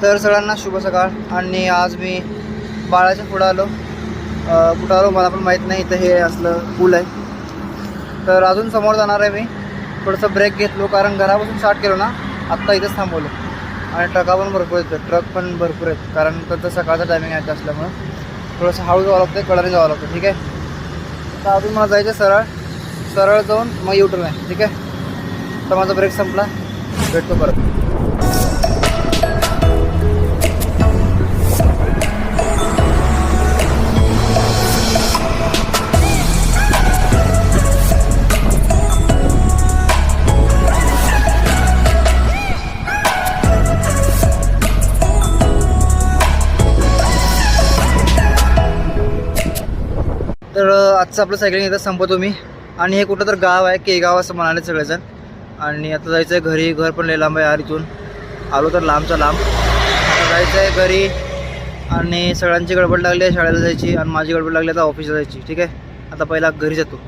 तर सगळ्यांना शुभ सकाळ. आणि आज मी बाळाच्या पुढं आलो. कुठं आलो मला पण माहीत नाही. इथं हे असलं पूल आहे. तर अजून समोर जाणार आहे मी. थोडंसं ब्रेक घेतलो कारण घरापासून स्टार्ट केलो ना, आत्ता इथंच थांबवलो. आणि ट्रका पण भरपूर आहेत, ट्रक पण भरपूर आहेत कारण त्यांचं सकाळचं टायमिंग आहे असल्यामुळं थोडंसं हळू जावं लागतं, कडाने जावं लागतं. ठीक आहे. तर अजून मला जायचं सरळ सरळ जाऊन मग युटर्न आहे. ठीक आहे. तर माझा ब्रेक संपला, भेटतो परत. तर आजचं आपलं सायकलिंग इथं संपवतो मी. आणि हे कुठं तर गाव आहे, केगाव असं म्हणाले सगळेजण. आणि आता जायचं आहे घरी. घर पण लय लांब आहे यार, इथून आलो तर लांबचा लांब. आता जायचं आहे घरी. आणि सगळ्यांची गडबड लागली आहे शाळेला जायची, आणि माझी गडबड लागली आता ऑफिसला जायची. ठीक आहे. आता पहिला घरी जातो.